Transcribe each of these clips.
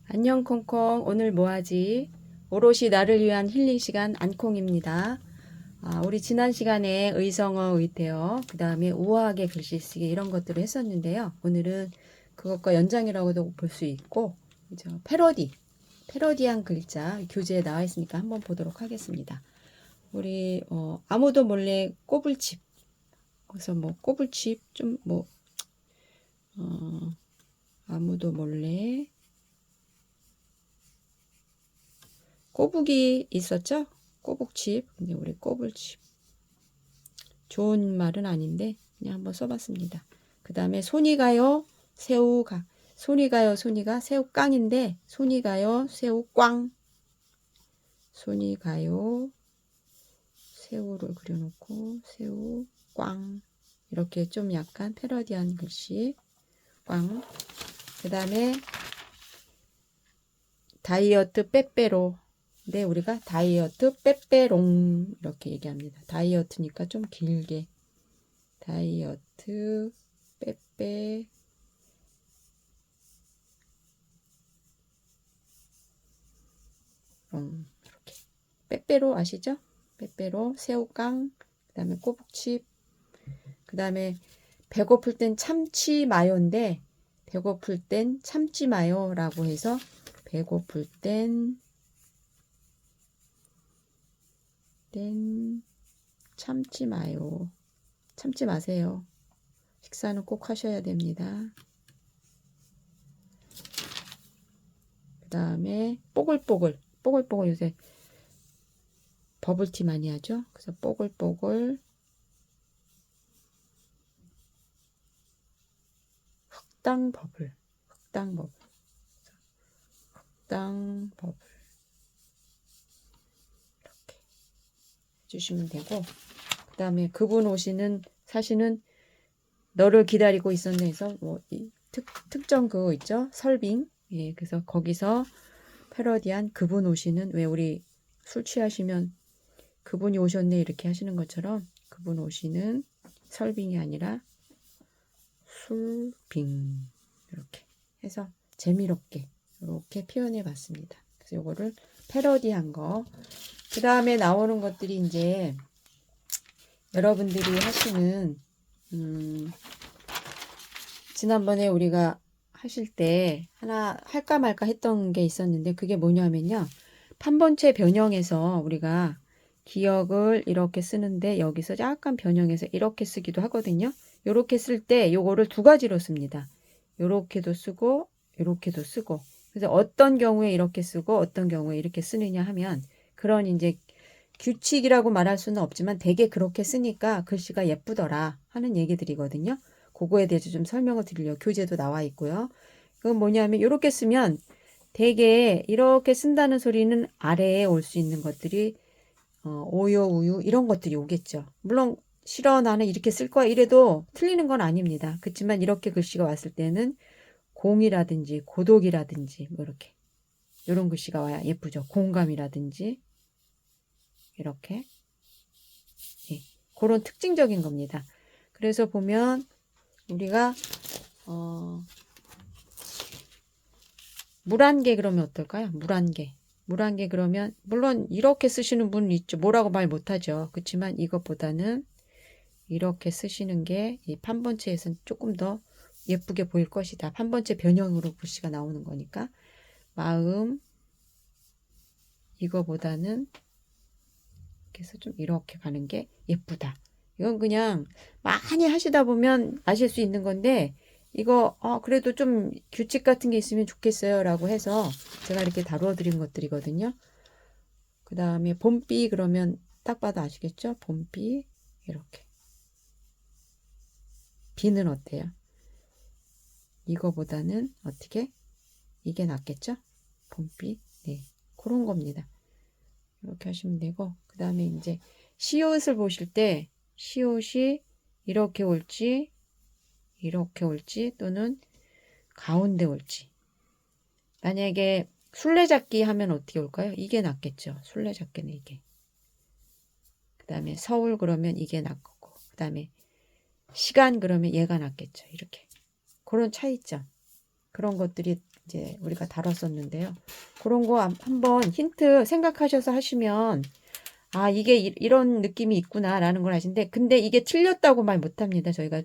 안녕 콩콩. 오늘 뭐하지? 오롯이 나를 위한 힐링 시간 안콩입니다. 우리 지난 시간에 의성어, 의태어, 그 다음에 우아하게 글씨 쓰기 이런 것들을 했었는데요. 오늘은 그것과 연장이라고도 볼 수 있고 그죠? 패러디한 글자 교재에 나와 있으니까 한번 보도록 하겠습니다. 우리 아무도 몰래 꼬불칩. 그래서 뭐 꼬불칩 아무도 몰래 꼬북이 있었죠? 꼬북칩. 근데 우리 꼬불칩. 좋은 말은 아닌데 그냥 한번 써봤습니다. 그 다음에 손이 가요, 새우가. 손이 가요, 손이가 새우깡인데 손이 가요, 새우꽝. 손이 가요, 새우를 그려놓고 새우꽝. 이렇게 좀 약간 패러디한 글씨. 꽝. 그 다음에 다이어트 빼빼로. 네, 우리가 다이어트 빼빼롱 이렇게 얘기합니다. 다이어트니까 좀 길게. 다이어트 빼빼 이렇게. 빼빼로 아시죠? 빼빼로, 새우깡, 그 다음에 꼬북칩, 그 다음에 배고플 땐 참치 마요인데 배고플 땐 참지 마요라고 해서 배고플 땐 참지 마요. 참지 마세요. 식사는 꼭 하셔야 됩니다. 그 다음에 뽀글뽀글. 뽀글뽀글 요새 버블티 많이 하죠. 그래서 뽀글뽀글. 흑당 버블. 흑당 버블. 흑당 버블. 이렇게 해주시면 되고, 그 다음에 그분 오시는 사실은 너를 기다리고 있었네 해서 뭐 특정 그거 있죠? 설빙. 예, 그래서 거기서 패러디한 그분 오시는, 왜 우리 술 취하시면 그분이 오셨네 이렇게 하시는 것처럼 그분 오시는 설빙이 아니라 술빙. 이렇게 해서 재미롭게 이렇게 표현해 봤습니다. 그래서 요거를 패러디한 거. 그 다음에 나오는 것들이 이제 여러분들이 하시는 지난번에 우리가 하실 때 하나 할까 말까 했던 게 있었는데 그게 뭐냐면요. 판본체 변형해서 우리가 기억을 이렇게 쓰는데 여기서 약간 변형해서 이렇게 쓰기도 하거든요. 이렇게 쓸 때 요거를 두 가지로 씁니다. 요렇게도 쓰고 요렇게도 쓰고. 그래서 어떤 경우에 이렇게 쓰고 어떤 경우에 이렇게 쓰느냐 하면 그런 이제 규칙이라고 말할 수는 없지만 되게 그렇게 쓰니까 글씨가 예쁘더라 하는 얘기들이거든요. 그거에 대해서 좀 설명을 드리려고 교재도 나와 있고요. 그건 뭐냐면 이렇게 쓰면 되게 이렇게 쓴다는 소리는 아래에 올 수 있는 것들이 오요, 우유 이런 것들이 오겠죠. 물론 싫어 나는 이렇게 쓸 거야 이래도 틀리는 건 아닙니다. 그렇지만 이렇게 글씨가 왔을 때는 공이라든지 고독이라든지 뭐 이렇게 이런 글씨가 와야 예쁘죠. 공감이라든지 이렇게 예, 그런 특징적인 겁니다. 그래서 보면 우리가 물안개 그러면 어떨까요? 물안개 그러면 물론 이렇게 쓰시는 분 있죠. 뭐라고 말 못하죠. 그렇지만 이것보다는 이렇게 쓰시는 게 이 판본체에서는 조금 더 예쁘게 보일 것이다. 판본체 변형으로 글씨가 나오는 거니까 마음 이거보다는 그래서 좀 이렇게 가는 게 예쁘다. 이건 그냥 많이 하시다 보면 아실 수 있는 건데 이거 그래도 좀 규칙 같은 게 있으면 좋겠어요 라고 해서 제가 이렇게 다루어 드린 것들이거든요. 그 다음에 봄비 그러면 딱 봐도 아시겠죠? 봄비 이렇게 비는 어때요? 이거보다는 어떻게? 이게 낫겠죠? 봄비 네 그런 겁니다. 이렇게 하시면 되고 그 다음에 이제 시옷을 보실 때 시옷이 이렇게 올지 또는 가운데 올지. 만약에 술래잡기 하면 어떻게 올까요? 이게 낫겠죠. 술래잡기는 이게. 그 다음에 서울 그러면 이게 낫고 그 다음에 시간 그러면 얘가 낫겠죠. 이렇게. 그런 차이점. 그런 것들이 이제 우리가 다뤘었는데요. 그런 거 한번 힌트 생각하셔서 하시면 아, 이게 이런 느낌이 있구나라는 걸 아시는데, 근데 이게 틀렸다고 말 못합니다. 저희가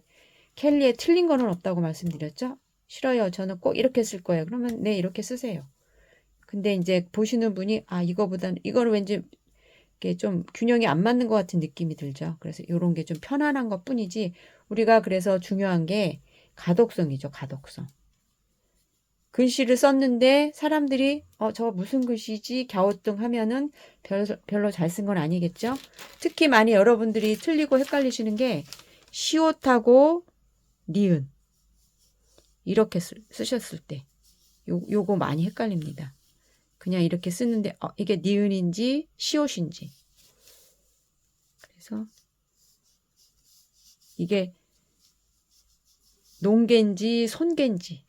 켈리에 틀린 거는 없다고 말씀드렸죠? 싫어요. 저는 꼭 이렇게 쓸 거예요. 그러면 네, 이렇게 쓰세요. 근데 이제 보시는 분이 아, 이거보다는 이거는 왠지 이게 좀 균형이 안 맞는 것 같은 느낌이 들죠. 그래서 이런 게 좀 편안한 것 뿐이지, 우리가 그래서 중요한 게 가독성이죠. 가독성. 글씨를 썼는데 사람들이 저 무슨 글씨지 갸우뚱하면은 별로 잘 쓴 건 아니겠죠. 특히 많이 여러분들이 틀리고 헷갈리시는 게 시옷하고 니은 이렇게 쓰셨을 때 요거 많이 헷갈립니다. 그냥 이렇게 쓰는데 이게 니은인지 시옷인지. 그래서 이게 농개인지 손개인지,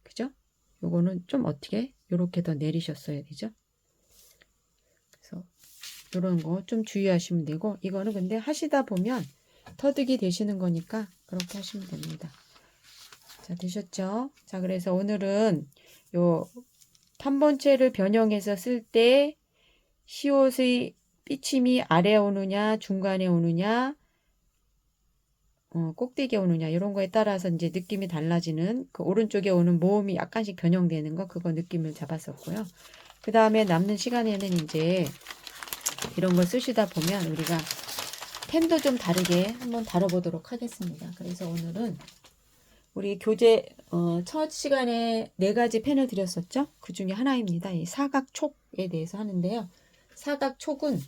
그죠? 요거는 좀 어떻게 요렇게 더 내리셨어야 되죠. 그래서 이런 거 좀 주의하시면 되고, 이거는 근데 하시다 보면 터득이 되시는 거니까 그렇게 하시면 됩니다. 자, 되셨죠? 자, 그래서 오늘은 요 판본체를 변형해서 쓸 때 시옷의 삐침이 아래 오느냐 중간에 오느냐 꼭대기에 오느냐 이런 거에 따라서 이제 느낌이 달라지는, 그 오른쪽에 오는 모음이 약간씩 변형되는 거, 그거 느낌을 잡았었고요. 그 다음에 남는 시간에는 이제 이런 걸 쓰시다 보면 우리가 펜도 좀 다르게 한번 다뤄보도록 하겠습니다. 그래서 오늘은 우리 교재 첫 시간에 4가지 펜을 드렸었죠. 그 중에 하나입니다. 이 사각촉에 대해서 하는데요. 사각촉은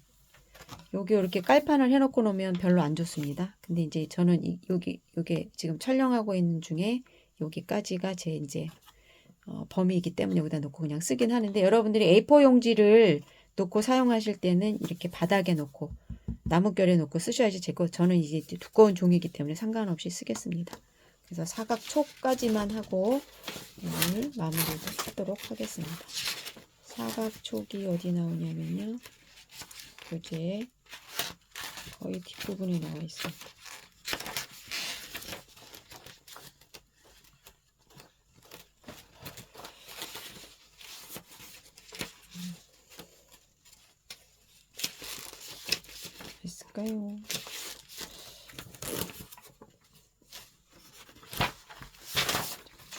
여기 이렇게 깔판을 해놓고 놓으면 별로 안 좋습니다. 근데 이제 저는 요게 지금 촬영하고 있는 중에 여기까지가 제 이제 범위이기 때문에 여기다 놓고 그냥 쓰긴 하는데, 여러분들이 A4 용지를 놓고 사용하실 때는 이렇게 바닥에 놓고 나뭇결에 놓고 쓰셔야지 되고, 저는 이제 두꺼운 종이기 때문에 상관없이 쓰겠습니다. 그래서 사각촉까지만 하고 오늘 마무리를 하도록 하겠습니다. 사각촉이 어디 나오냐면요, 교재 거의 뒷부분에 나와 있어요. 있을까요?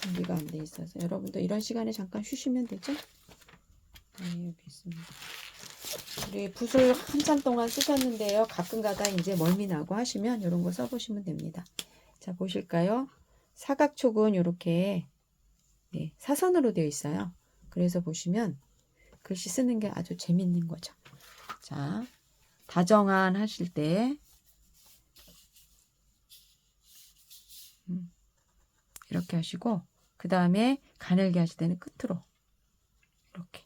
준비가 안 돼 있어서 여러분도 이런 시간에 잠깐 쉬시면 되죠? 네, 여기 있습니다. 우리 붓을 한참 동안 쓰셨는데요. 가끔가다 이제 멀미 나고 하시면 이런 거 써보시면 됩니다. 자, 보실까요? 사각촉은 이렇게 네, 사선으로 되어 있어요. 그래서 보시면 글씨 쓰는 게 아주 재밌는 거죠. 자, 다정한 하실 때 이렇게 하시고, 그 다음에 가늘게 하실 때는 끝으로 이렇게,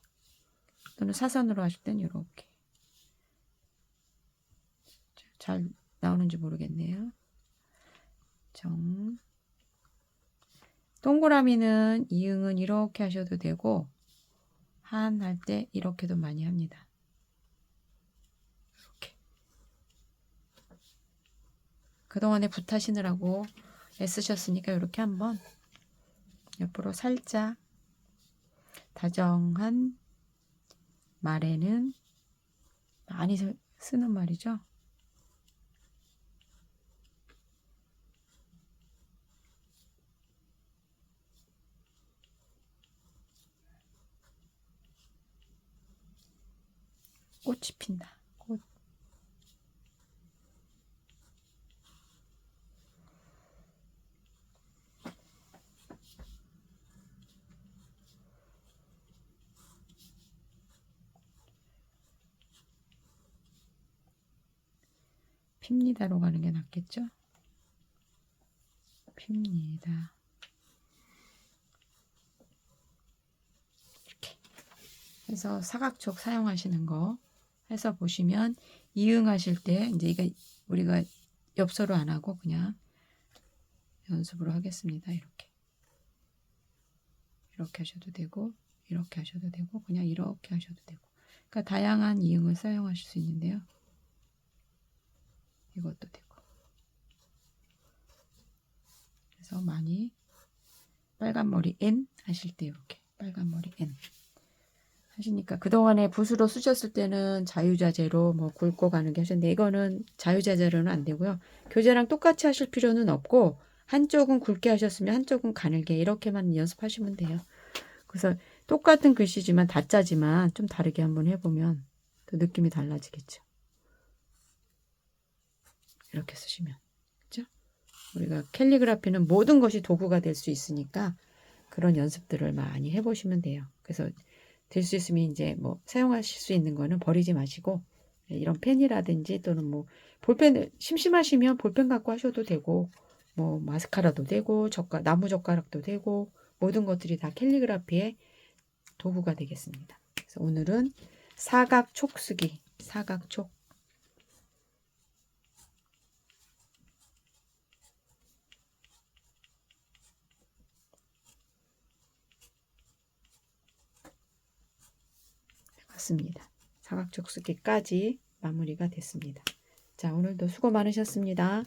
또는 사선으로 하실 때는 이렇게. 잘 나오는지 모르겠네요. 동그라미는 이응은 이렇게 하셔도 되고, 한 할 때 이렇게도 많이 합니다. 이렇게. 그동안에 붓하시느라고 애쓰셨으니까 이렇게 한번 옆으로 살짝, 다정한 말에는 많이 쓰는 말이죠. 꽃이 핀다. 꽃. 핍니다로 가는 게 낫겠죠? 핍니다. 이렇게 해서 사각촉 사용하시는 거 해서 보시면, 이응하실 때 이제 이게 우리가 엽서로 안 하고 그냥 연습으로 하겠습니다. 이렇게 하셔도 되고, 이렇게 하셔도 되고, 그냥 이렇게 하셔도 되고, 그러니까 다양한 이응을 사용하실 수 있는데요. 이것도 되고. 그래서 많이 빨간 머리 N 하실 때 이렇게 빨간 머리 N 하시니까 그동안에 붓으로 쓰셨을 때는 자유자재로 뭐 굵고 가는 게 하셨는데 이거는 자유자재로는 안 되고요. 교재랑 똑같이 하실 필요는 없고 한쪽은 굵게 하셨으면 한쪽은 가늘게 이렇게만 연습하시면 돼요. 그래서 똑같은 글씨지만 다짜지만 좀 다르게 한번 해보면 또 느낌이 달라지겠죠. 이렇게 쓰시면 그렇죠? 우리가 캘리그라피는 모든 것이 도구가 될 수 있으니까 그런 연습들을 많이 해보시면 돼요. 그래서 될 수 있으면 이제 뭐 사용하실 수 있는 거는 버리지 마시고 이런 펜이라든지 또는 뭐 볼펜 심심하시면 볼펜 갖고 하셔도 되고 뭐 마스카라도 되고 나무 젓가락도 되고 모든 것들이 다 캘리그라피의 도구가 되겠습니다. 그래서 오늘은 사각촉 쓰기, 사각촉 같습니다. 사각촉 쓰기까지 마무리가 됐습니다. 자, 오늘도 수고 많으셨습니다.